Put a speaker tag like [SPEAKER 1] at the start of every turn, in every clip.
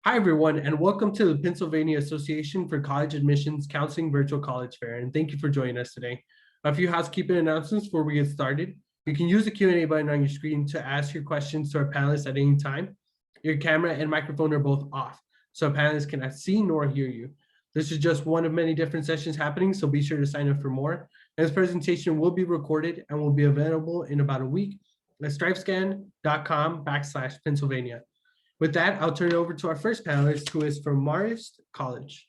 [SPEAKER 1] Hi, everyone, and welcome to the Pennsylvania Association for College Admissions Counseling Virtual College Fair, and thank you for joining us today. A few housekeeping announcements before we get started. You can use the Q&A button on your screen to ask your questions to our panelists at any time. Your camera and microphone are both off, so panelists cannot see nor hear you. This is just one of many different sessions happening, so be sure to sign up for more. And this presentation will be recorded and will be available in about a week at stripescan.com/Pennsylvania. With that, I'll turn it over to our first panelist, who is from Marist College.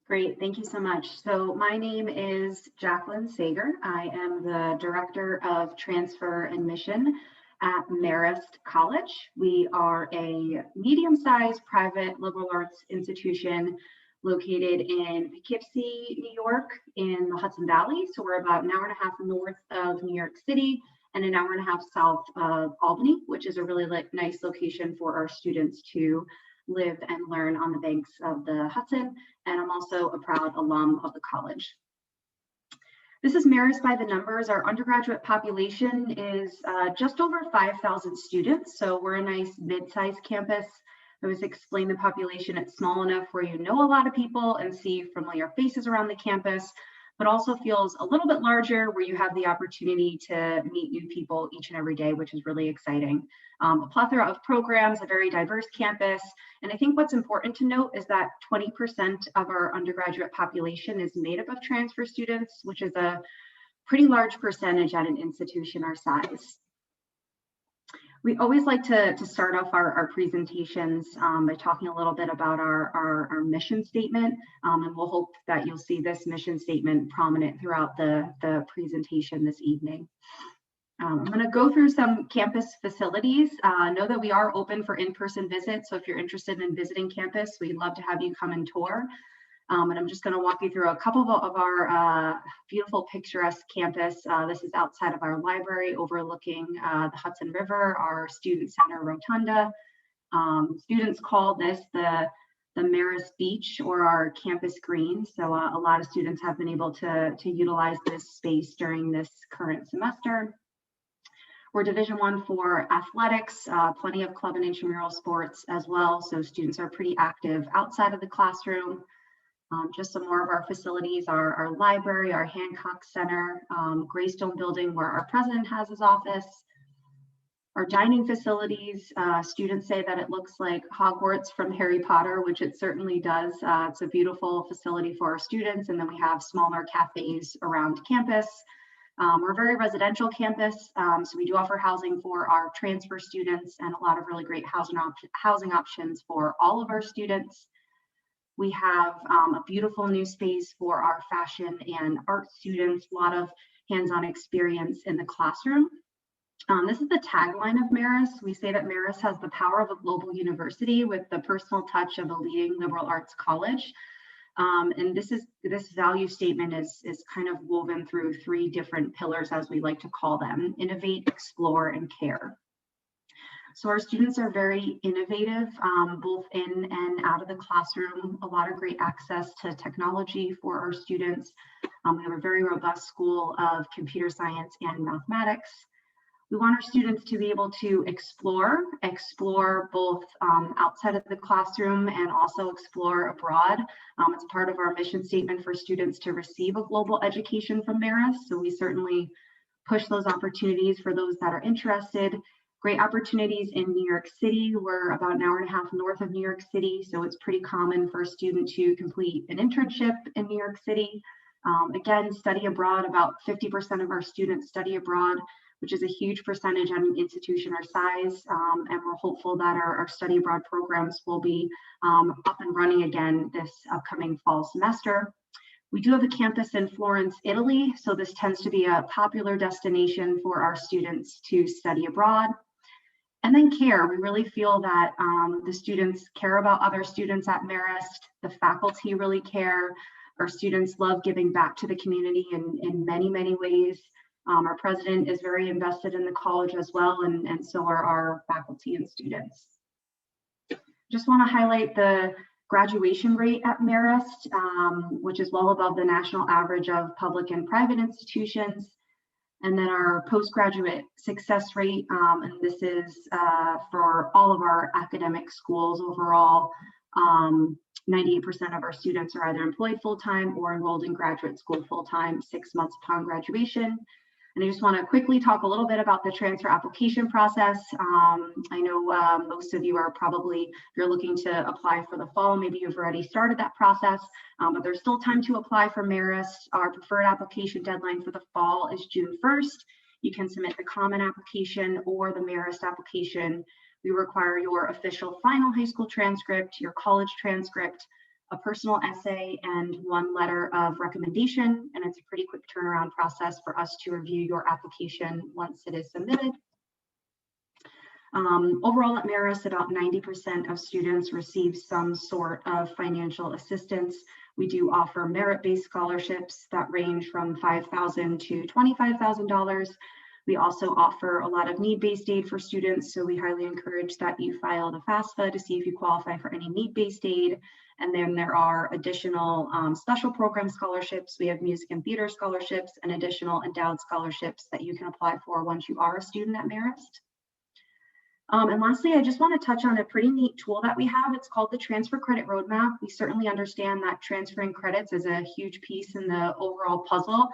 [SPEAKER 2] Great, thank you so much. So my name is Jacqueline Sager. I am the Director of Transfer Admission at Marist College. We are a medium-sized private liberal arts institution located in Poughkeepsie, New York, in the Hudson Valley. So we're about an hour and a half north of New York City and an hour and a half south of Albany, which is a really nice location for our students to live and learn on the banks of the Hudson. And I'm also a proud alum of the college. This is Marist by the numbers. Our undergraduate population is just over 5,000 students. So we're a nice mid-sized campus. I always explain the population. It's small enough where you know a lot of people and see familiar faces around the campus, but also feels a little bit larger where you have the opportunity to meet new people each and every day, which is really exciting. A plethora of programs, a very diverse campus. And I think what's important to note is that 20% of our undergraduate population is made up of transfer students, which is a pretty large percentage at an institution our size. We always like to start off our presentations by talking a little bit about our mission statement, and we'll hope that you'll see this mission statement prominent throughout the presentation this evening. I'm going to go through some campus facilities. Know that we are open for in-person visits, so if you're interested in visiting campus, we'd love to have you come and tour. And I'm just going to walk you through a couple of our beautiful picturesque campus. This is outside of our library overlooking the Hudson River, our student center rotunda. Students call this the Marist Beach or our campus green. So a lot of students have been able to utilize this space during this current semester. We're Division I for athletics, plenty of club and intramural sports as well. So students are pretty active outside of the classroom. Just some more of our facilities, our library, our Hancock Center, Greystone building where our president has his office. Our dining facilities, students say that it looks like Hogwarts from Harry Potter, which it certainly does. It's a beautiful facility for our students. And then we have smaller cafes around campus. We're a very residential campus, so we do offer housing for our transfer students and a lot of really great housing options for all of our students. We have a beautiful new space for our fashion and art students, a lot of hands-on experience in the classroom. This is the tagline of Marist. We say that Marist has the power of a global university with the personal touch of a leading liberal arts college. And this value statement is kind of woven through three different pillars, as we like to call them: innovate, explore, and care. So our students are very innovative, both in and out of the classroom, a lot of great access to technology for our students. We have a very robust school of computer science and mathematics. We want our students to be able to explore both outside of the classroom and also explore abroad. It's part of our mission statement for students to receive a global education from Marist. So we certainly push those opportunities for those that are interested. Great opportunities in New York City. We're about an hour and a half north of New York City, so it's pretty common for a student to complete an internship in New York City. Again, study abroad, about 50% of our students study abroad, which is a huge percentage at an institution our size, and we're hopeful that our study abroad programs will be up and running again this upcoming fall semester. We do have a campus in Florence, Italy, so this tends to be a popular destination for our students to study abroad. And then care, we really feel that the students care about other students at Marist, the faculty really care, our students love giving back to the community in many, many ways. Our president is very invested in the college as well, and so are our faculty and students. Just want to highlight the graduation rate at Marist, which is well above the national average of public and private institutions. And then our postgraduate success rate, and this is for all of our academic schools overall. 98% of our students are either employed full-time or enrolled in graduate school full-time 6 months upon graduation. And I just want to quickly talk a little bit about the transfer application process. I know most of you are probably, if you're looking to apply for the fall, maybe you've already started that process, but there's still time to apply for Marist. Our preferred application deadline for the fall is June 1st. You can submit the common application or the Marist application. We require your official final high school transcript, your college transcript, a personal essay, and 1 letter of recommendation. And it's a pretty quick turnaround process for us to review your application once it is submitted. Overall at Marist, about 90% of students receive some sort of financial assistance. We do offer merit-based scholarships that range from $5,000 to $25,000. We also offer a lot of need-based aid for students, so we highly encourage that you file the FAFSA to see if you qualify for any need-based aid. And then there are additional special program scholarships. We have music and theater scholarships and additional endowed scholarships that you can apply for once you are a student at Marist. And lastly, I just want to touch on a pretty neat tool that we have. It's called the Transfer Credit Roadmap. We certainly understand that transferring credits is a huge piece in the overall puzzle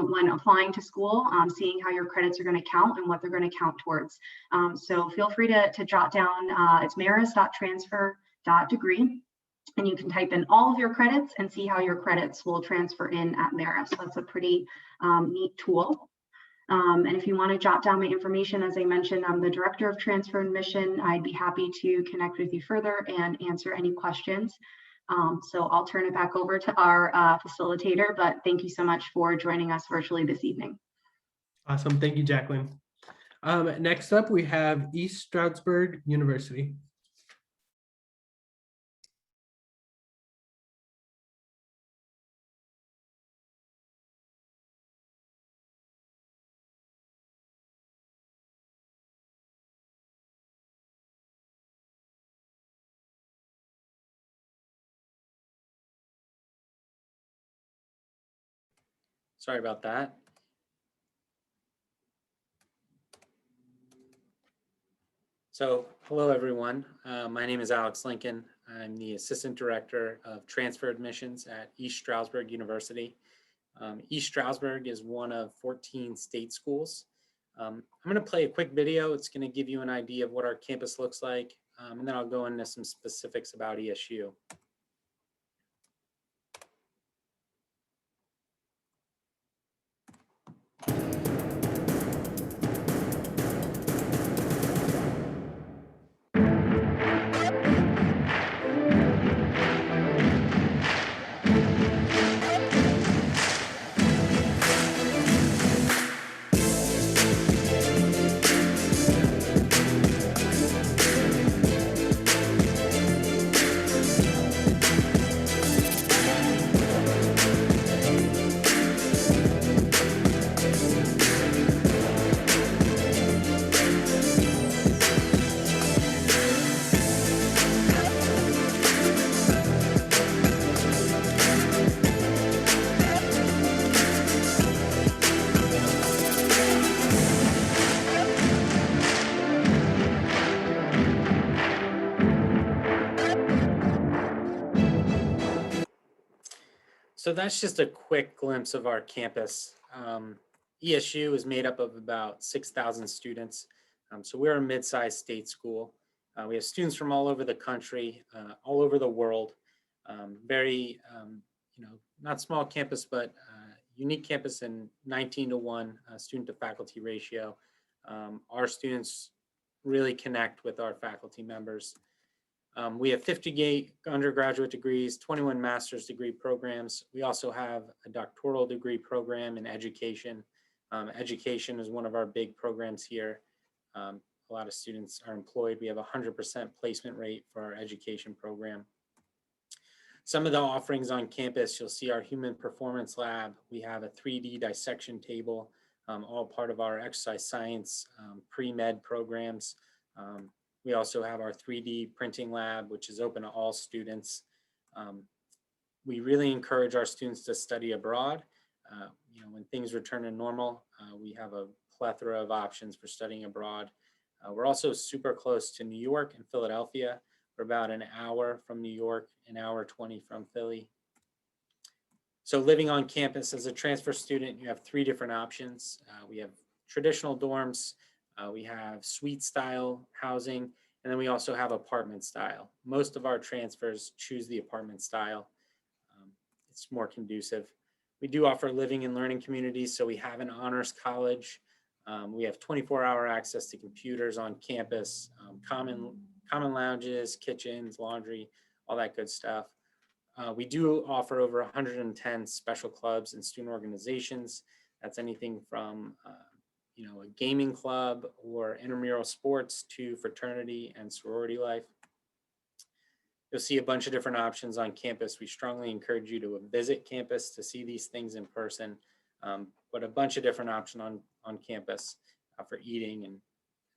[SPEAKER 2] when applying to school, seeing how your credits are going to count and what they're going to count towards. So feel free to jot down, it's marist.transfer.degree. And you can type in all of your credits and see how your credits will transfer in at Marist. So that's a pretty neat tool. And if you want to jot down my information, as I mentioned, I'm the Director of Transfer and Admission. I'd be happy to connect with you further and answer any questions. So I'll turn it back over to our facilitator, but thank you so much for joining us virtually this evening.
[SPEAKER 1] Awesome. Thank you, Jacqueline. Next up, we have East Stroudsburg University.
[SPEAKER 3] Sorry about that. So, hello everyone. My name is Alex Lincoln. I'm the Assistant Director of Transfer Admissions at East Stroudsburg University. East Stroudsburg is one of 14 state schools. I'm going to play a quick video. It's going to give you an idea of what our campus looks like, and then I'll go into some specifics about ESU. So that's just a quick glimpse of our campus. ESU is made up of about 6,000 students. So we're a mid-sized state school. We have students from all over the country, all over the world. Very, not small campus, but unique campus in 19-to-1 student to faculty ratio. Our students really connect with our faculty members. We have 58 undergraduate degrees, 21 master's degree programs. We also have a doctoral degree program in education. Education is one of our big programs here. A lot of students are employed. We have a 100% placement rate for our education program. Some of the offerings on campus, you'll see our human performance lab. We have a 3D dissection table, all part of our exercise science pre-med programs. We also have our 3D printing lab, which is open to all students. We really encourage our students to study abroad. When things return to normal, we have a plethora of options for studying abroad. We're also super close to New York and Philadelphia. We're about an hour from New York, an hour 20 from Philly. So living on campus as a transfer student, you have 3 different options. We have traditional dorms, we have suite style housing, and then we also have apartment style. Most of our transfers choose the apartment style. It's more conducive. We do offer living and learning communities, so we have an honors college. We have 24-hour access to computers on campus, common lounges, kitchens, laundry, all that good stuff. We do offer over 110 special clubs and student organizations. That's anything from a gaming club or intramural sports to fraternity and sorority life. You'll see a bunch of different options on campus. We strongly encourage you to visit campus to see these things in person, but a bunch of different options on campus for eating and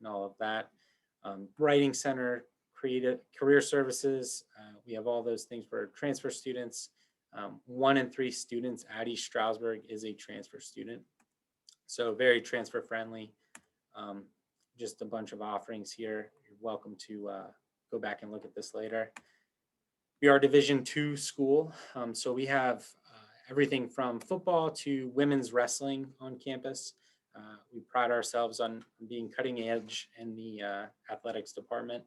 [SPEAKER 3] all of that. Writing Center, creative career services. We have all those things for transfer students. 1 in 3 students at East Stroudsburg is a transfer student. So very transfer friendly. Just a bunch of offerings here. You're welcome to go back and look at this later. We are Division II school. So we have everything from football to women's wrestling on campus. We pride ourselves on being cutting edge in the athletics department.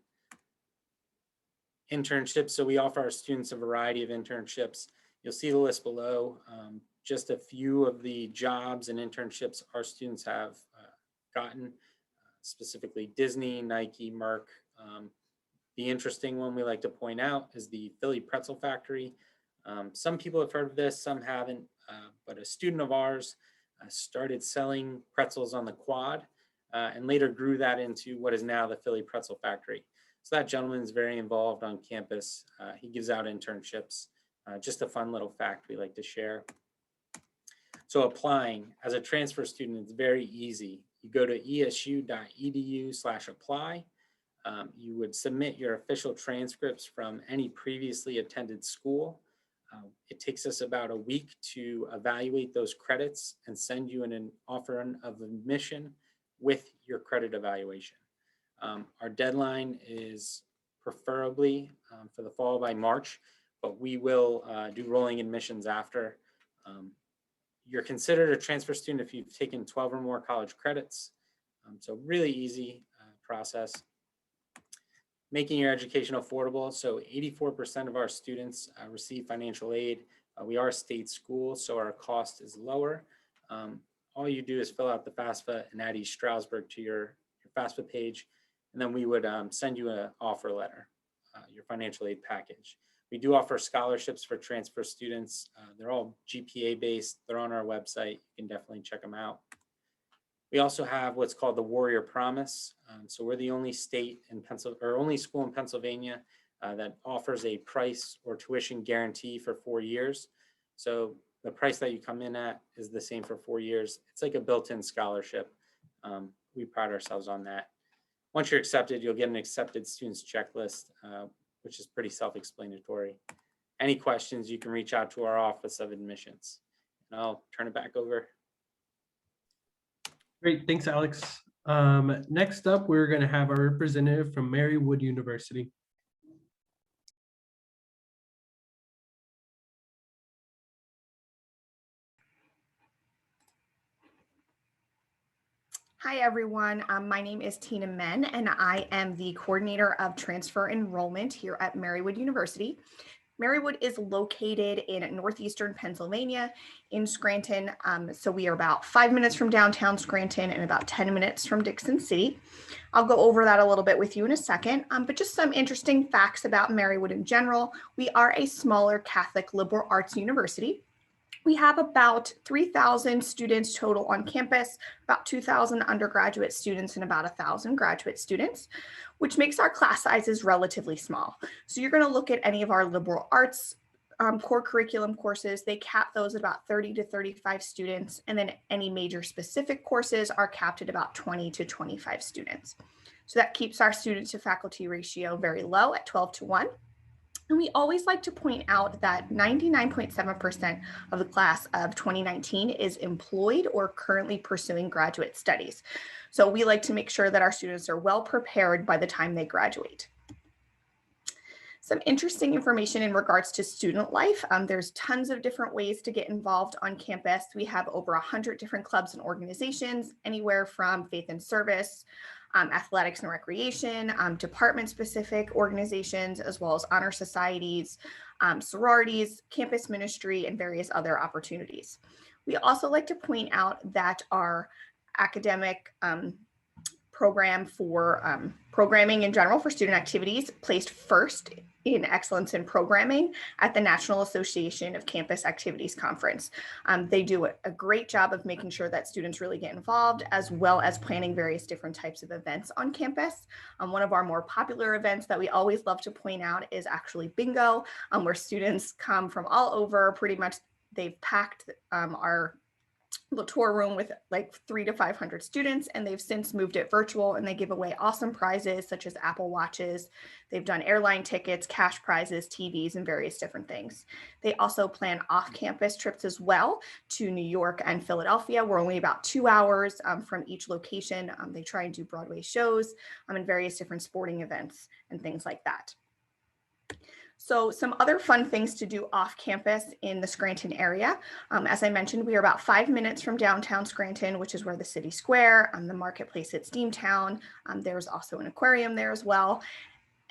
[SPEAKER 3] Internships, so we offer our students a variety of internships. You'll see the list below. Just a few of the jobs and internships our students have gotten, specifically Disney, Nike, Merck. The interesting one we like to point out is the Philly Pretzel Factory. Some people have heard of this, some haven't, but a student of ours started selling pretzels on the quad and later grew that into what is now the Philly Pretzel Factory. So that gentleman is very involved on campus. He gives out internships. Just a fun little fact we like to share. So applying as a transfer student, it's very easy. You go to esu.edu/apply. You would submit your official transcripts from any previously attended school. It takes us about a week to evaluate those credits and send you an offer of admission with your credit evaluation. Our deadline is preferably for the fall by March, but we will do rolling admissions after. You're considered a transfer student if you've taken 12 or more college credits. So really easy process. Making your education affordable. So 84% of our students receive financial aid. We are a state school, so our cost is lower. All you do is fill out the FAFSA and add East Stroudsburg to your FAFSA page, and then we would send you an offer letter, your financial aid package. We do offer scholarships for transfer students. They're all GPA based. They're on our website. You can definitely check them out. We also have what's called the Warrior Promise. So we're the only state in only school in Pennsylvania that offers a price or tuition guarantee for 4 years. So the price that you come in at is the same for 4 years. It's like a built-in scholarship. We pride ourselves on that. Once you're accepted, you'll get an accepted students checklist, which is pretty self-explanatory. Any questions, you can reach out to our Office of Admissions. And I'll turn it back over.
[SPEAKER 1] Great, thanks, Alex. Next up, we're going to have our representative from Marywood University.
[SPEAKER 4] Hi, everyone. My name is Tina Men, and I am the coordinator of transfer enrollment here at Marywood University. Marywood is located in northeastern Pennsylvania in Scranton. So we are about 5 minutes from downtown Scranton and about 10 minutes from Dixon City. I'll go over that a little bit with you in a second, but just some interesting facts about Marywood in general. We are a smaller Catholic liberal arts university. We have about 3,000 students total on campus, about 2,000 undergraduate students and about 1,000 graduate students, which makes our class sizes relatively small. So you're going to look at any of our liberal arts core curriculum courses, they cap those at about 30 to 35 students, and then any major specific courses are capped at about 20 to 25 students. So that keeps our student to faculty ratio very low at 12 to 1. And we always like to point out that 99.7% of the class of 2019 is employed or currently pursuing graduate studies. So we like to make sure that our students are well prepared by the time they graduate. Some interesting information in regards to student life. There's tons of different ways to get involved on campus. We have over 100 different clubs and organizations, anywhere from faith and service, athletics and recreation, department-specific organizations, as well as honor societies, sororities, campus ministry, and various other opportunities. We also like to point out that our academic program for programming in general for student activities placed first in excellence in programming at the National Association of Campus Activities Conference. They do a great job of making sure that students really get involved, as well as planning various different types of events on campus. One of our more popular events that we always love to point out is actually bingo, where students come from all over. Pretty much they've packed our the tour room with like 300 to 500 students, and they've since moved it virtual, and they give away awesome prizes such as Apple Watches. They've done airline tickets, cash prizes, TVs, and various different things. They also plan off-campus trips as well to New York and Philadelphia. We're only about 2 hours from each location. They try and do Broadway shows and various different sporting events and things like that. So some other fun things to do off campus in the Scranton area. As I mentioned, we are about 5 minutes from downtown Scranton, which is where the city square, the marketplace at Steamtown. There's also an aquarium there as well.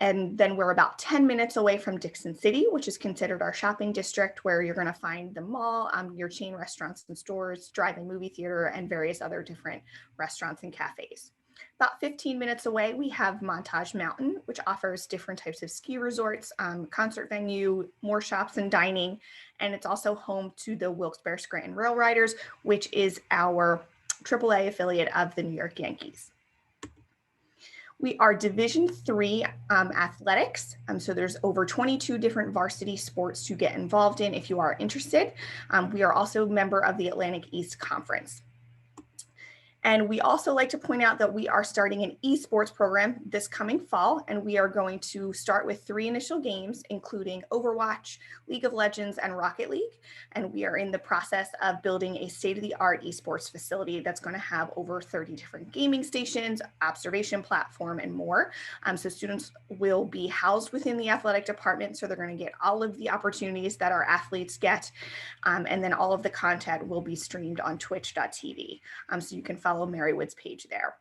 [SPEAKER 4] And then we're about 10 minutes away from Dixon City, which is considered our shopping district, where you're going to find the mall, your chain restaurants and stores, drive-in movie theater, and various other different restaurants and cafes. About 15 minutes away, we have Montage Mountain, which offers different types of ski resorts, concert venue, more shops and dining. And it's also home to the Wilkes-Barre Scranton Rail Riders, which is our AAA affiliate of the New York Yankees. We are Division III athletics. So there's over 22 different varsity sports to get involved in if you are interested. We are also a member of the Atlantic East Conference. And we also like to point out that we are starting an esports program this coming fall, and we are going to start with 3 initial games, including Overwatch, League of Legends, and Rocket League. And we are in the process of building a state-of-the-art esports facility that's going to have over 30 different gaming stations, observation platform, and more. So students will be housed within the athletic department, so they're going to get all of the opportunities that our athletes get, and then all of the content will be streamed on twitch.tv. So you can follow Marywood's page there.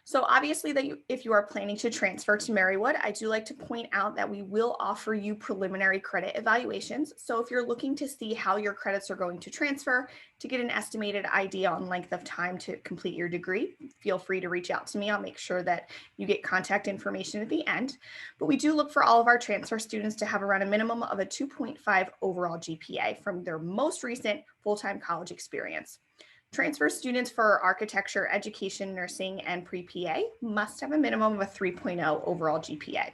[SPEAKER 4] So obviously if you are planning to transfer to Marywood, I do like to point out that we will offer you preliminary credit evaluations. So if you're looking to see how your credits are going to transfer, to get an estimated idea on length of time to complete your degree, feel free to reach out to me. I'll make sure that you get contact information at the end. But we do look for all of our transfer students to have around a minimum of a 2.5 overall GPA from their most recent full-time college experience. Transfer students for architecture, education, nursing, and pre-PA must have a minimum of a 3.0 overall GPA.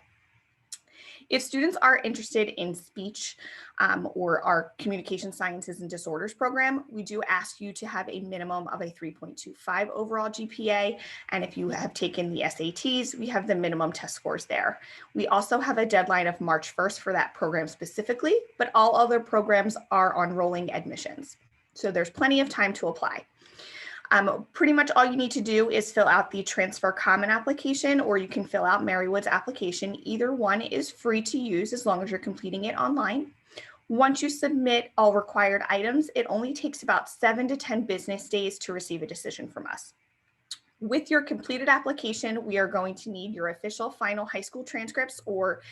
[SPEAKER 4] If students are interested in speech or our communication sciences and disorders program, we do ask you to have a minimum of a 3.25 overall GPA. And if you have taken the SATs, we have the minimum test scores there. We also have a deadline of March 1st for that program specifically, but all other programs are on rolling admissions. So there's plenty of time to apply. Pretty much all you need to do is fill out the Transfer Common application, or you can fill out Marywood's application. Either one is free to use as long as you're completing it online. Once you submit all required items, it only takes about 7 to 10 business days to receive a decision from us. With your completed application, we are going to need your official final high school transcripts or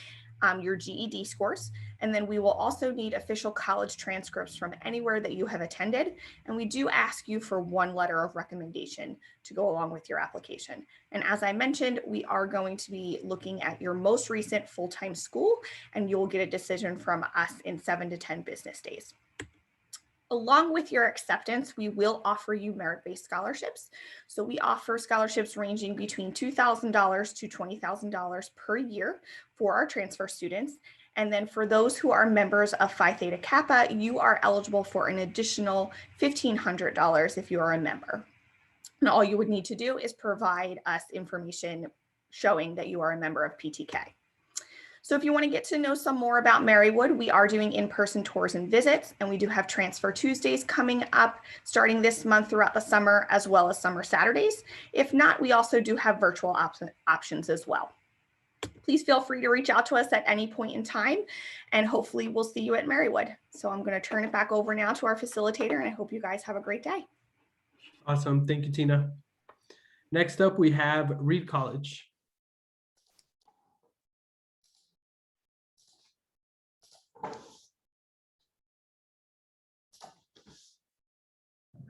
[SPEAKER 4] your GED scores. And then we will also need official college transcripts from anywhere that you have attended. And we do ask you for 1 letter of recommendation to go along with your application. And as I mentioned, we are going to be looking at your most recent full-time school, and you'll get a decision from us in 7 to 10 business days. Along with your acceptance, we will offer you merit-based scholarships. So we offer scholarships ranging between $2,000 to $20,000 per year for our transfer students. And then for those who are members of Phi Theta Kappa, you are eligible for an additional $1,500 if you are a member. And all you would need to do is provide us information showing that you are a member of PTK. So if you want to get to know some more about Marywood, we are doing in-person tours and visits, and we do have Transfer Tuesdays coming up starting this month throughout the summer, as well as summer Saturdays. If not, we also do have virtual options as well. Please feel free to reach out to us at any point in time, and hopefully we'll see you at Marywood. So I'm going to turn it back over now to our facilitator, and I hope you guys have a great day.
[SPEAKER 1] Awesome. Thank you, Tina. Next up, we have Reed College.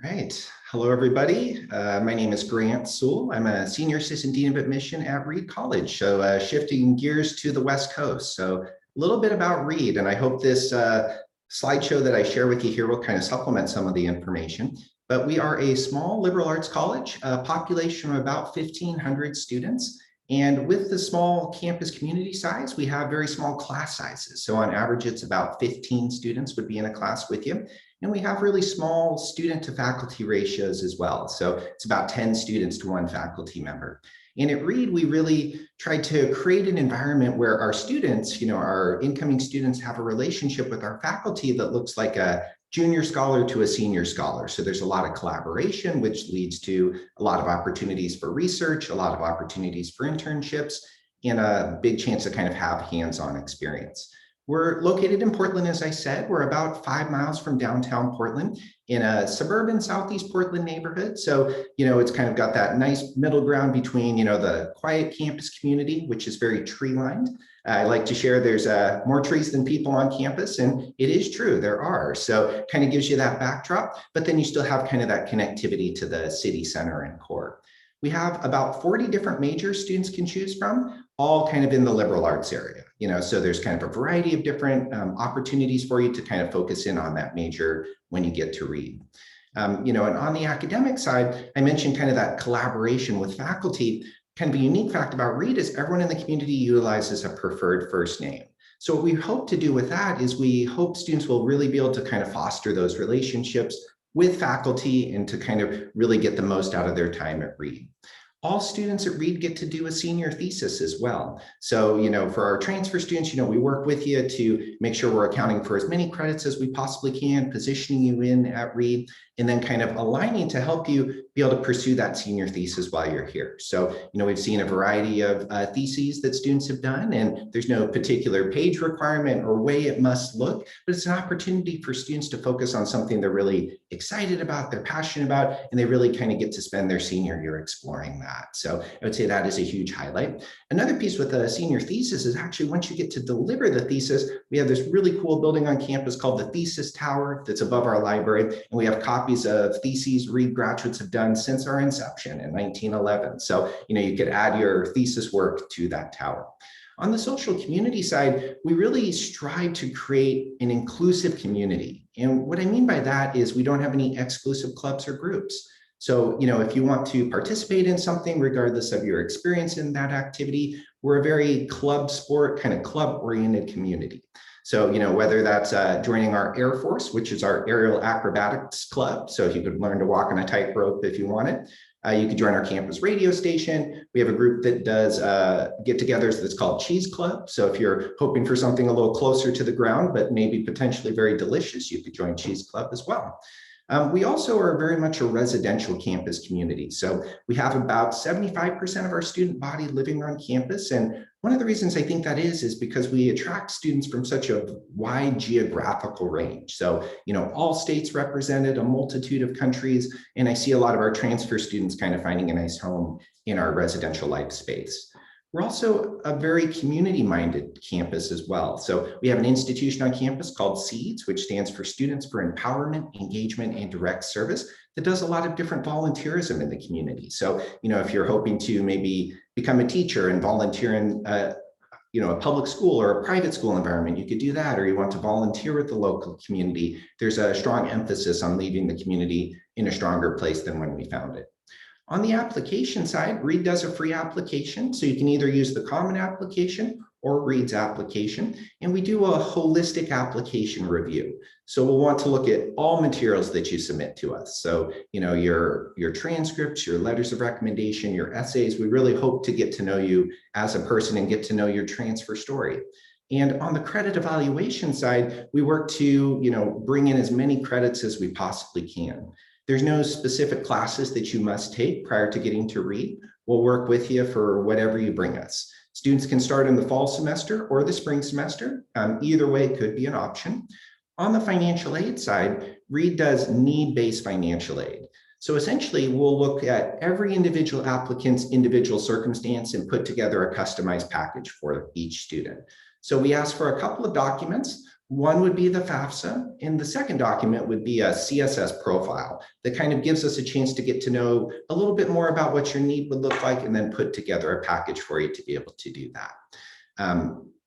[SPEAKER 5] Right. Hello, everybody. My name is Grant Sewell. I'm a Senior Assistant Dean of Admission at Reed College. So shifting gears to the West Coast. So a little bit about Reed, and I hope this slideshow that I share with you here will kind of supplement some of the information. But we are a small liberal arts college, a population of about 1,500 students. And with the small campus community size, we have very small class sizes. So on average, it's about 15 students would be in a class with you. And we have really small student to faculty ratios as well. So it's about 10 students to one faculty member. And at Reed, we really tried to create an environment where our students, our incoming students, have a relationship with our faculty that looks like a junior scholar to a senior scholar. So there's a lot of collaboration, which leads to a lot of opportunities for research, a lot of opportunities for internships, and a big chance to kind of have hands-on experience. We're located in Portland, as I said. We're about 5 miles from downtown Portland in a suburban Southeast Portland neighborhood. So, it's kind of got that nice middle ground between, the quiet campus community, which is very tree lined. I like to share there's more trees than people on campus, and it is true, there are. So it kind of gives you that backdrop, but then you still have kind of that connectivity to the city center and core. We have about 40 different majors students can choose from, all kind of in the liberal arts area. So there's kind of a variety of different opportunities for you to kind of focus in on that major when you get to Reed. And on the academic side, I mentioned kind of that collaboration with faculty. Kind of a unique fact about Reed is everyone in the community utilizes a preferred first name. So what we hope to do with that is we hope students will really be able to kind of foster those relationships with faculty and to kind of really get the most out of their time at Reed. All students at Reed get to do a senior thesis as well. So, for our transfer students, we work with you to make sure we're accounting for as many credits as we possibly can, positioning you in at Reed, and then kind of aligning to help you be able to pursue that senior thesis while you're here. So, we've seen a variety of theses that students have done, and there's no particular page requirement or way it must look, but it's an opportunity for students to focus on something they're really excited about, they're passionate about, and they really kind of get to spend their senior year exploring that. So I would say that is a huge highlight. Another piece with a senior thesis is actually once you get to deliver the thesis, we have this really cool building on campus called the Thesis Tower that's above our library. And we have copies of theses Reed graduates have done since our inception in 1911. So, you could add your thesis work to that tower. On the social community side, we really strive to create an inclusive community. And what I mean by that is we don't have any exclusive clubs or groups. So, if you want to participate in something, regardless of your experience in that activity, we're a very club sport, kind of club-oriented community. So, whether that's joining our Air Force, which is our aerial acrobatics club. So you could learn to walk on a tightrope if you wanted. You could join our campus radio station. We have a group that does get-togethers that's called Cheese Club. So if you're hoping for something a little closer to the ground, but maybe potentially very delicious, you could join Cheese Club as well. We also are very much a residential campus community. So we have about 75% of our student body living on campus. And one of the reasons I think that is because we attract students from such a wide geographical range. So, all states represented, a multitude of countries, and I see a lot of our transfer students kind of finding a nice home in our residential life space. We're also a very community-minded campus as well. So we have an institution on campus called SEEDS, which stands for Students for Empowerment, Engagement, and Direct Service, that does a lot of different volunteerism in the community. So, if you're hoping to maybe become a teacher and volunteer in a public school or a private school environment, you could do that, or you want to volunteer with the local community, there's a strong emphasis on leaving the community in a stronger place than when we found it. On the application side, Reed does a free application, so you can either use the common application or Reed's application, and we do a holistic application review. So we'll want to look at all materials that you submit to us. So, your transcripts, your letters of recommendation, your essays. We really hope to get to know you as a person and get to know your transfer story. And on the credit evaluation side, we work to, bring in as many credits as we possibly can. There's no specific classes that you must take prior to getting to Reed. We'll work with you for whatever you bring us. Students can start in the fall semester or the spring semester. Either way could be an option. On the financial aid side, Reed does need-based financial aid. So essentially, we'll look at every individual applicant's individual circumstance and put together a customized package for each student. So we ask for a couple of documents. One would be the FAFSA, and the second document would be a CSS profile that kind of gives us a chance to get to know a little bit more about what your need would look like and then put together a package for you to be able to do that.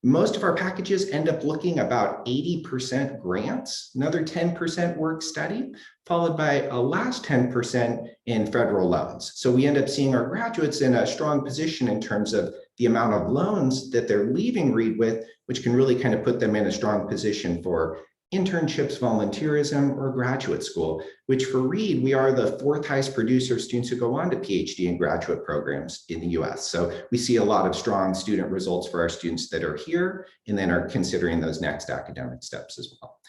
[SPEAKER 5] Most of our packages end up looking about 80% grants, another 10% work study, followed by a last 10% in federal loans. So we end up seeing our graduates in a strong position in terms of the amount of loans that they're leaving Reed with, which can really kind of put them in a strong position for internships, volunteerism, or graduate school, which for Reed, we are the 4th highest producer of students who go on to PhD and graduate programs in the US. So we see a lot of strong student results for our students that are here and then are considering those next academic steps as well.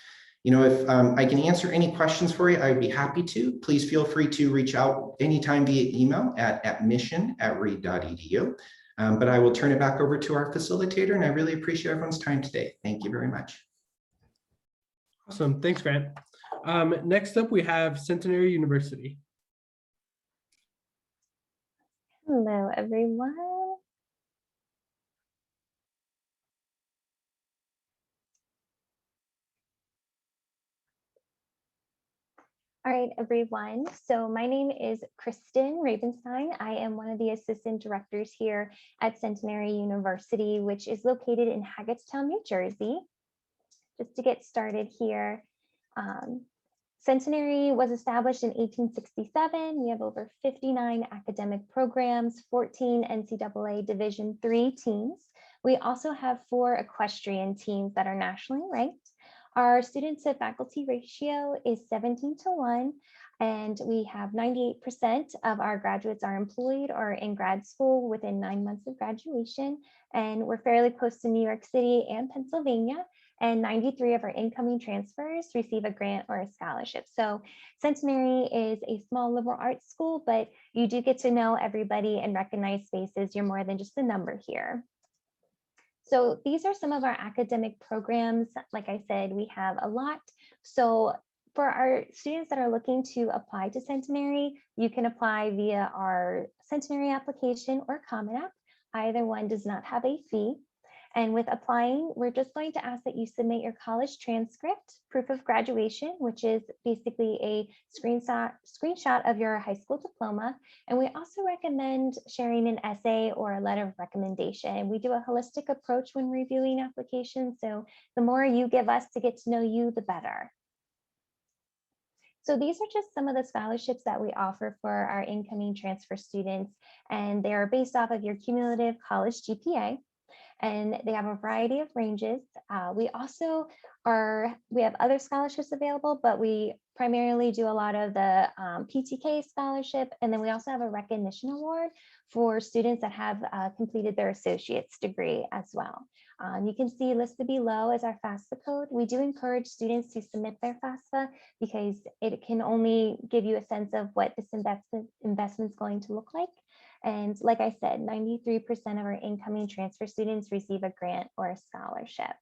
[SPEAKER 5] If I can answer any questions for you, I'd be happy to. Please feel free to reach out anytime via email at admission@reed.edu. But I will turn it back over to our facilitator, and I really appreciate everyone's time today. Thank you very much.
[SPEAKER 1] Awesome. Thanks, Grant. Next up, we have Centenary University.
[SPEAKER 6] Hello, everyone. All right, everyone. So my name is Kristen Ravenstein. I am one of the assistant directors here at Centenary University, which is located in Hagerstown, New Jersey. Just to get started here, Centenary was established in 1867. We have over 59 academic programs, 14 NCAA Division III teams. We also have 4 equestrian teams that are nationally ranked. Our student to faculty ratio is 17:1, and we have 98% of our graduates are employed or in grad school within 9 months of graduation. And we're fairly close to New York City and Pennsylvania. And 93 of our incoming transfers receive a grant or a scholarship. So Centenary is a small liberal arts school, but you do get to know everybody and recognize faces. You're more than just a number here. So these are some of our academic programs. Like I said, we have a lot. So for our students that are looking to apply to Centenary, you can apply via our Centenary application or Common App. Either one does not have a fee. And with applying, we're just going to ask that you submit your college transcript, proof of graduation, which is basically a screenshot of your high school diploma. And we also recommend sharing an essay or a letter of recommendation. We do a holistic approach when reviewing applications. So the more you give us to get to know you, the better. So these are just some of the scholarships that we offer for our incoming transfer students, and they are based off of your cumulative college GPA. And they have a variety of ranges. We have other scholarships available, but we primarily do a lot of the PTK scholarship. And then we also have a recognition award for students that have completed their associate's degree as well. You can see listed below is our FAFSA code. We do encourage students to submit their FAFSA because it can only give you a sense of what this investment is going to look like. And like I said, 93% of our incoming transfer students receive a grant or a scholarship.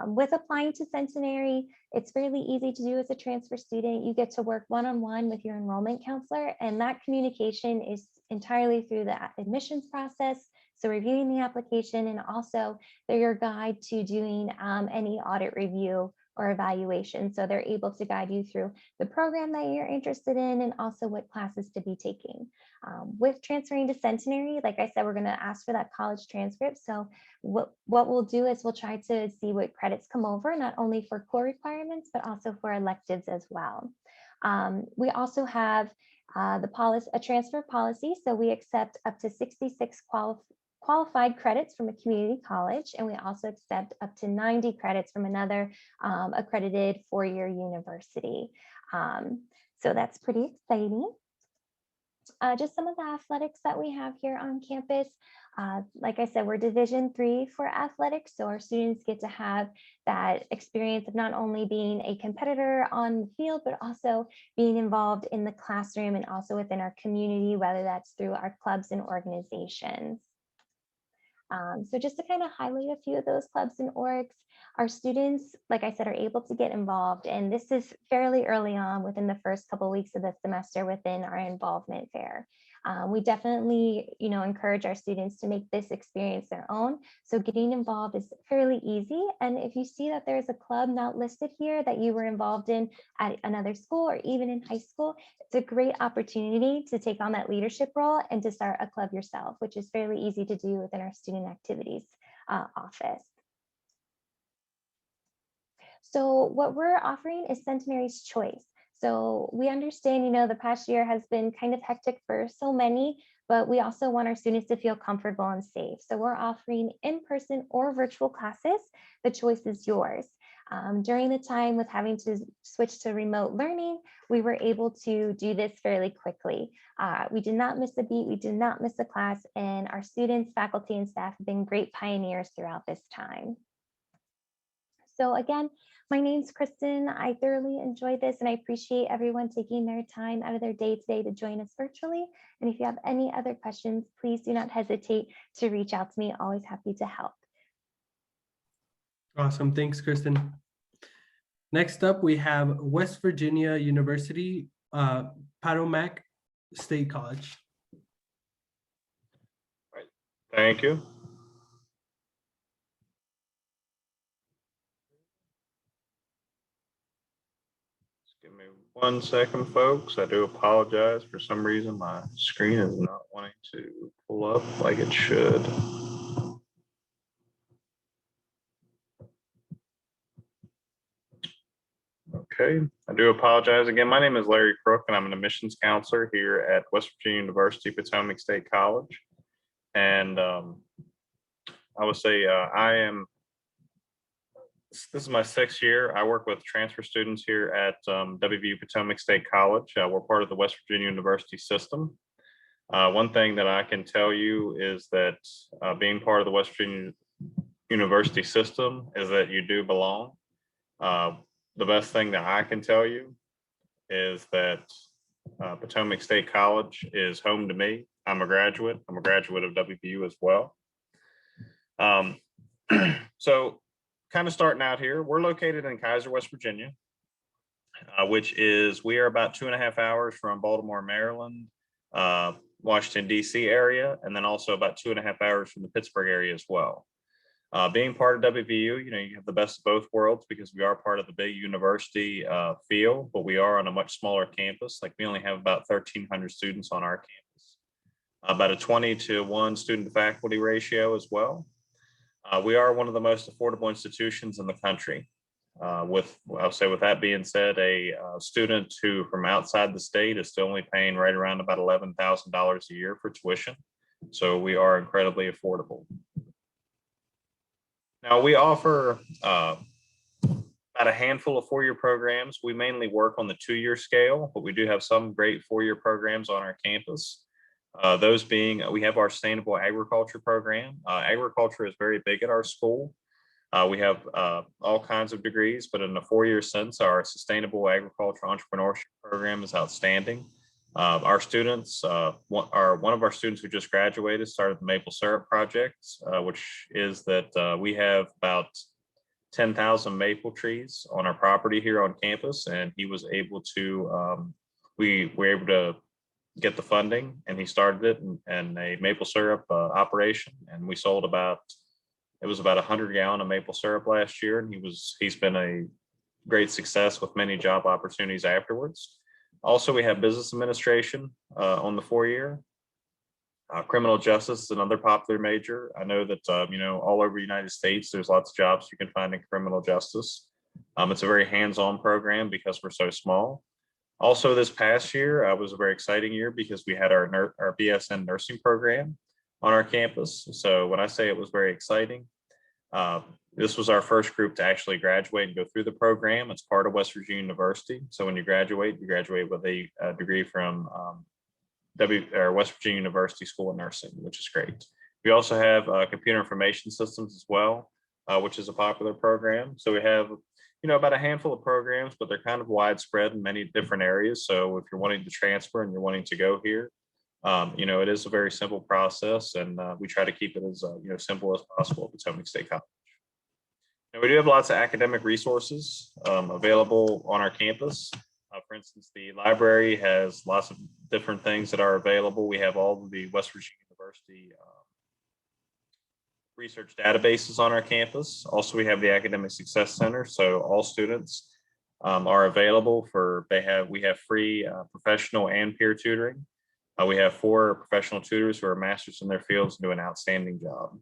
[SPEAKER 6] With applying to Centenary, it's really easy to do as a transfer student. You get to work one-on-one with your enrollment counselor, and that communication is entirely through the admissions process. So reviewing the application, and also they're your guide to doing any audit review or evaluation. So they're able to guide you through the program that you're interested in and also what classes to be taking. With transferring to Centenary, like I said, we're going to ask for that college transcript. So what we'll do is we'll try to see what credits come over, not only for core requirements, but also for electives as well. We also have a transfer policy. So we accept up to 66 qualified credits from a community college, and we also accept up to 90 credits from another accredited four-year university. So that's pretty exciting. Just some of the athletics that we have here on campus. Like I said, we're Division III for athletics, so our students get to have that experience of not only being a competitor on the field, but also being involved in the classroom and also within our community, whether that's through our clubs and organizations. So just to kind of highlight a few of those clubs and orgs, our students, like I said, are able to get involved, and this is fairly early on within the first couple of weeks of the semester within our involvement fair. We definitely, encourage our students to make this experience their own. So getting involved is fairly easy. And if you see that there's a club not listed here that you were involved in at another school or even in high school, it's a great opportunity to take on that leadership role and to start a club yourself, which is fairly easy to do within our student activities office. So what we're offering is Centenary's Choice. So we understand, the past year has been kind of hectic for so many, but we also want our students to feel comfortable and safe. So we're offering in-person or virtual classes. The choice is yours. During the time with having to switch to remote learning, we were able to do this fairly quickly. We did not miss a beat, we did not miss a class, and our students, faculty, and staff have been great pioneers throughout this time. So again, my name's Kristen. I thoroughly enjoyed this, and I appreciate everyone taking their time out of their day today to join us virtually. And if you have any other questions, please do not hesitate to reach out to me. Always happy to help.
[SPEAKER 1] Awesome. Thanks, Kristen. Next up, we have West Virginia University, Potomac State College.
[SPEAKER 7] Thank you. Just give me 1 second, folks. I do apologize. For some reason, my screen is not wanting to pull up like it should. Okay, I do apologize again. My name is Larry Crook, and I'm an admissions counselor here at West Virginia University, Potomac State College. And I would say this is my 6th year. I work with transfer students here at WVU Potomac State College. We're part of the West Virginia University system. One thing that I can tell you is that being part of the West Virginia University system is that you do belong. The best thing that I can tell you is that Potomac State College is home to me. I'm a graduate. I'm a graduate of WVU as well. So kind of starting out here, we're located in Kaiser, West Virginia, we are about 2.5 hours from Baltimore, Maryland, Washington, D.C. area, and then also about 2.5 hours from the Pittsburgh area as well. Being part of WVU, you have the best of both worlds because we are part of the big university feel, but we are on a much smaller campus. Like we only have about 1,300 students on our campus, about a 20-to-1 student to faculty ratio as well. We are one of the most affordable institutions in the country. I'll say with that being said, a student who from outside the state is still only paying right around about $11,000 a year for tuition. So we are incredibly affordable. Now we offer about a handful of 4-year programs. We mainly work on the 2-year scale, but we do have some great 4-year programs on our campus. Those being, we have our sustainable agriculture program. Agriculture is very big at our school. We have all kinds of degrees, but in a 4-year sense, our sustainable agriculture entrepreneurship program is outstanding. Our students, one of our students who just graduated started the maple syrup project, which is that we have about 10,000 maple trees on our property here on campus, and he was able to, we were able to get the funding, and he started it in a maple syrup operation, and we sold it was about 100 gallons of maple syrup last year, and he's been a great success with many job opportunities afterwards. Also, we have business administration on the 4-year. Criminal justice is another popular major. I know that, all over the United States, there's lots of jobs you can find in criminal justice. It's a very hands-on program because we're so small. Also, this past year was a very exciting year because we had our BSN nursing program. on our campus. So when I say it was very exciting, this was our first group to actually graduate and go through the program. It's part of West Virginia University. So when you graduate with a degree from West Virginia University School of Nursing, which is great. We also have computer information systems as well, which is a popular program. So we have, about a handful of programs, but they're kind of widespread in many different areas. So if you're wanting to transfer and you're wanting to go here, it is a very simple process, and we try to keep it as simple as possible at Potomac State College. Now, we do have lots of academic resources available on our campus. For instance, the library has lots of different things that are available. We have all of the West Virginia University research databases on our campus. Also, we have the Academic Success Center. So all students are available we have free professional and peer tutoring. We have 4 professional tutors who are masters in their fields and do an outstanding job.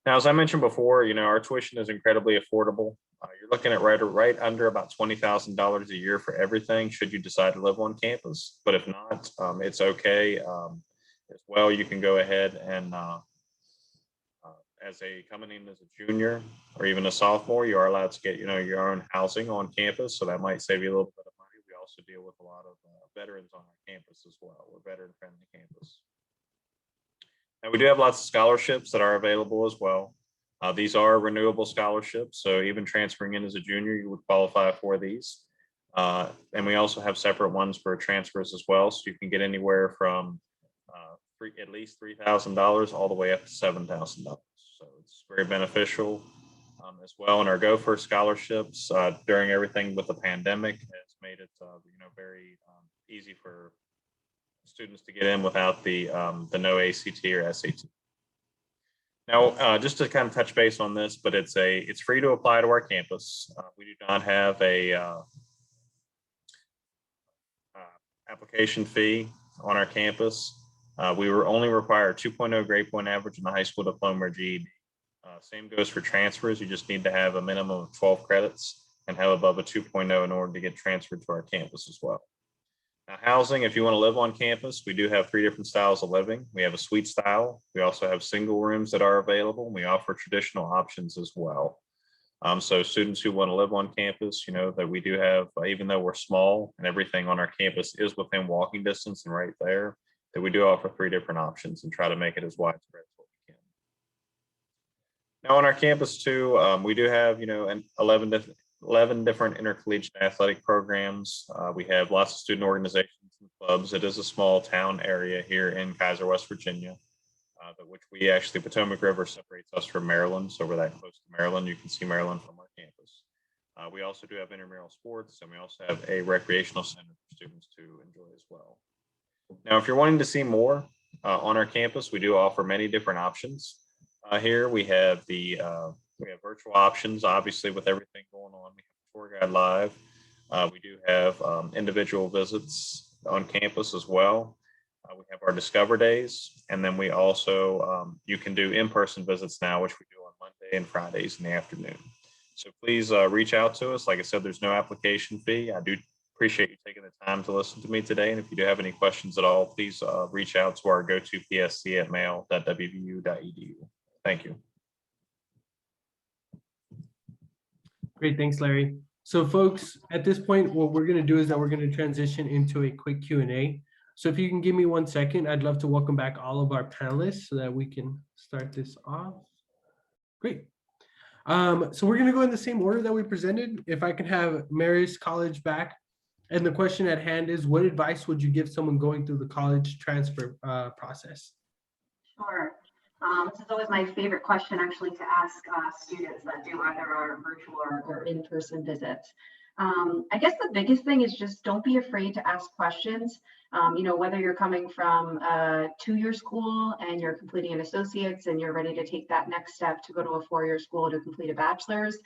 [SPEAKER 7] Now, as I mentioned before, our tuition is incredibly affordable. You're looking at right under about $20,000 a year for everything, should you decide to live on campus. But if not, it's okay as well. You can go ahead and coming in as a junior or even a sophomore, you are allowed to get your own housing on campus. So that might save you a little bit of money. We also deal with a lot of veterans on our campus as well. We're a veteran-friendly campus. Now, we do have lots of scholarships that are available as well. These are renewable scholarships, so even transferring in as a junior, you would qualify for these. And we also have separate ones for transfers as well, so you can get anywhere from at least $3,000 all the way up to $7,000. So it's very beneficial as well. And our Go First scholarships during everything with the pandemic has made it very easy for students to get in without the no ACT or SAT. Now, just to kind of touch base on this, but it's free to apply to our campus. We do not have a application fee on our campus. We were only require a 2.0 grade point average in the high school diploma or GED. Same goes for transfers. You just need to have a minimum of 12 credits and have above a 2.0 in order to get transferred to our campus as well. Now, housing, if you want to live on campus, we do have 3 different styles of living. We have a suite style. We also have single rooms that are available. We offer traditional options as well. So students who want to live on campus, that we do have, even though we're small and everything on our campus is within walking distance and right there, that we do offer 3 different options and try to make it as widespread as what we can. Now on our campus too, we do have, 11 different intercollegiate athletic programs. We have lots of student organizations and clubs. It is a small town area here in Kaiser, West Virginia, but which we actually, Potomac River separates us from Maryland. So we're that close to Maryland. You can see Maryland from our campus. We also do have intramural sports, and we also have a recreational center for students to enjoy as well. Now, if you're wanting to see more on our campus, we do offer many different options. Here we have we have virtual options, obviously, with everything going on. We have Tour Guide Live. We do have individual visits on campus as well. We have our Discover Days, and then we also, you can do in-person visits now, which we do on Monday and Fridays in the afternoon. So please reach out to us. Like I said, there's no application fee. I do appreciate you taking the time to listen to me today. And if you do have any questions at all, please reach out to our gotopsc@mail.wvu.edu. Thank you.
[SPEAKER 1] Great, thanks, Larry. So folks, at this point, what we're going to do is that we're going to transition into a quick Q&A. So if you can give me 1 second, I'd love to welcome back all of our panelists so that we can start this off. Great. So we're going to go in the same order that we presented. If I can have Marist College back. And the question at hand is, what advice would you give someone going through the college transfer process?
[SPEAKER 2] Sure. This is always my favorite question, actually, to ask students that do either our virtual or in-person visits. I guess the biggest thing is just don't be afraid to ask questions. Whether you're coming from a 2-year school and you're completing an associate's and you're ready to take that next step to go to a 4-year school to complete a bachelor's,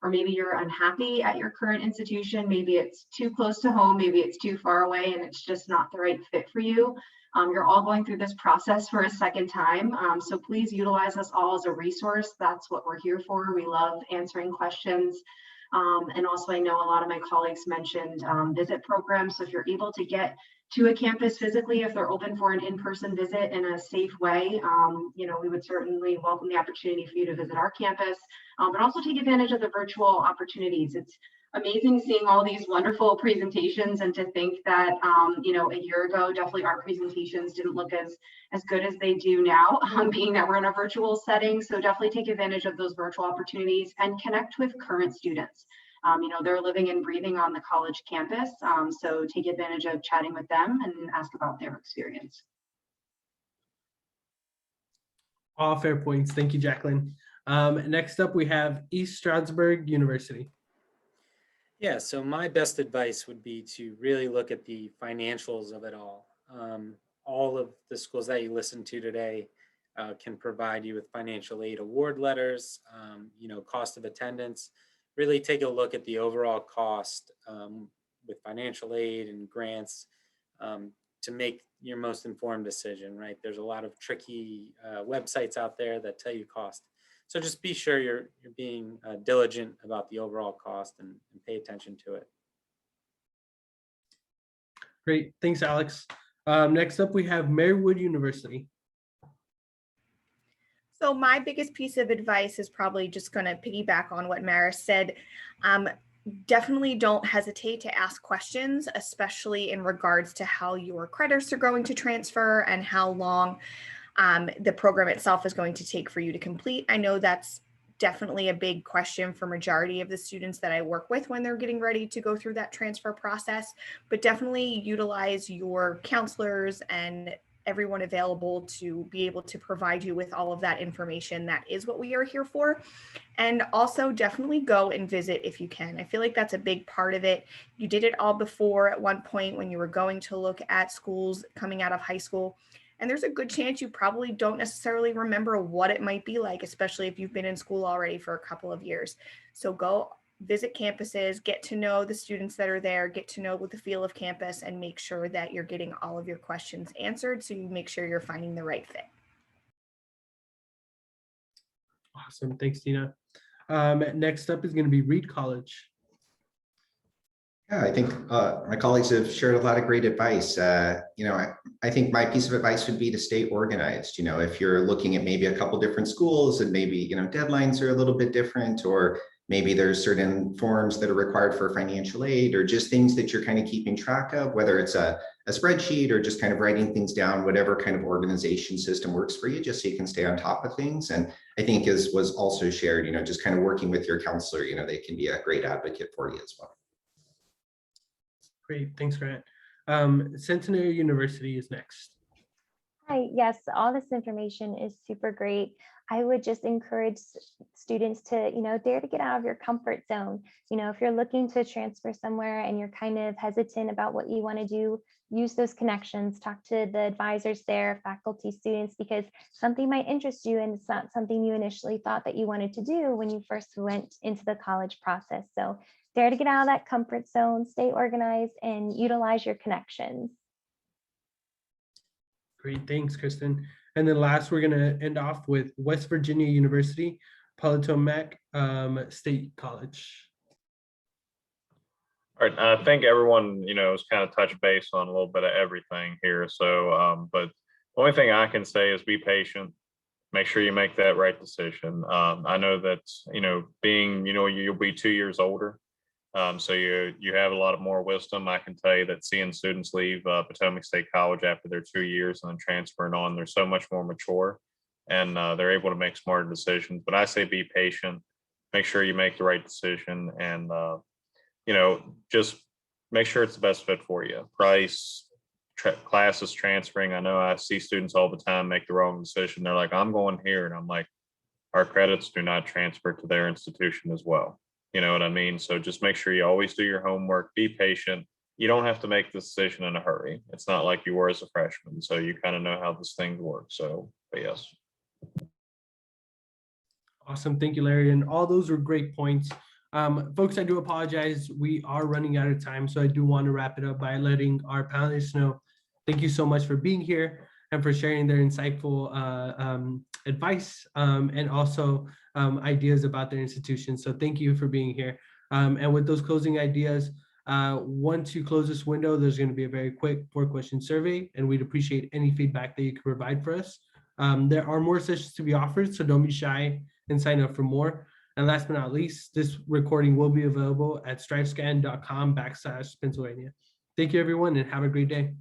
[SPEAKER 2] or maybe you're unhappy at your current institution, maybe it's too close to home, maybe it's too far away and it's just not the right fit for you. You're all going through this process for a second time. So please utilize us all as a resource. That's what we're here for. We love answering questions. And also, I know a lot of my colleagues mentioned visit programs. So if you're able to get to a campus physically if they're open for an in-person visit in a safe way. We would certainly welcome the opportunity for you to visit our campus, but also take advantage of the virtual opportunities. It's amazing seeing all these wonderful presentations, and to think that a year ago definitely our presentations didn't look as good as they do now, being that we're in a virtual setting. So definitely take advantage of those virtual opportunities and connect with current students. They're living and breathing on the college campus, so take advantage of chatting with them and ask about their experience.
[SPEAKER 1] All fair points. Thank you, Jacqueline. Next up, we have East Stroudsburg University.
[SPEAKER 3] Yeah, so my best advice would be to really look at the financials of it all. All of the schools that you listened to today can provide you with financial aid award letters, cost of attendance. Really take a look at the overall cost with financial aid and grants to make your most informed decision, right? There's a lot of tricky websites out there that tell you cost. So just be sure you're being diligent about the overall cost and pay attention to it.
[SPEAKER 1] Great, thanks, Alex. Next up, we have Marywood University.
[SPEAKER 4] So my biggest piece of advice is probably just going to piggyback on what Marist said. Definitely don't hesitate to ask questions, especially in regards to how your credits are going to transfer and how long the program itself is going to take for you to complete. I know that's definitely a big question for majority of the students that I work with when they're getting ready to go through that transfer process, but definitely utilize your counselors and everyone available to be able to provide you with all of that information. That is what we are here for. And also definitely go and visit if you can. I feel like that's a big part of it. You did it all before at one point when you were going to look at schools coming out of high school. And there's a good chance you probably don't necessarily remember what it might be like, especially if you've been in school already for a couple of years. So go visit campuses, get to know the students that are there, get to know the feel of campus, and make sure that you're getting all of your questions answered so you make sure you're finding the right fit.
[SPEAKER 1] Awesome, thanks, Tina. Next up is going to be Reed College.
[SPEAKER 5] Yeah, I think my colleagues have shared a lot of great advice. I think my piece of advice would be to stay organized. If you're looking at maybe a couple different schools and maybe, deadlines are a little bit different, or maybe there's certain forms that are required for financial aid, or just things that you're kind of keeping track of, whether it's a spreadsheet or just kind of writing things down, whatever kind of organization system works for you, just so you can stay on top of things. And I think, as was also shared, just kind of working with your counselor, they can be a great advocate for you as well.
[SPEAKER 1] Great, thanks, Grant. Centenary University is next.
[SPEAKER 6] Hi, yes, all this information is super great. I would just encourage students to, dare to get out of your comfort zone. If you're looking to transfer somewhere and you're kind of hesitant about what you want to do, use those connections, talk to the advisors there, faculty, students, because something might interest you and it's not something you initially thought that you wanted to do when you first went into the college process. So dare to get out of that comfort zone, stay organized, and utilize your connections.
[SPEAKER 1] Great, thanks, Kristen. And then last, we're going to end off with West Virginia University, Potomac State College.
[SPEAKER 7] All right, I think everyone, has kind of touched base on a little bit of everything here. So, but the only thing I can say is be patient. Make sure you make that right decision. I know that, you'll be 2 years older. So you have a lot of more wisdom. I can tell you that seeing students leave Potomac State College after their 2 years and then transferring on, they're so much more mature and they're able to make smarter decisions. But I say be patient, make sure you make the right decision, and just make sure it's the best fit for you. Price, classes transferring. I know I see students all the time make the wrong decision. They're like, I'm going here, and I'm like, our credits do not transfer to their institution as well. You know what I mean? So just make sure you always do your homework, be patient. You don't have to make the decision in a hurry. It's not like you were as a freshman. So you kind of know how this thing works. So, but yes.
[SPEAKER 1] Awesome. Thank you, Larry. And all those were great points. Folks, I do apologize. We are running out of time. So I do want to wrap it up by letting our panelists know, thank you so much for being here and for sharing their insightful advice and also ideas about their institution. So thank you for being here. And with those closing ideas, Once you close this window, there's going to be a very quick 4-question survey, and we'd appreciate any feedback that you could provide for us. There are more sessions to be offered, so don't be shy and sign up for more. And last but not least, this recording will be available at strivescan.com/Pennsylvania. Thank you, everyone, and have a great day.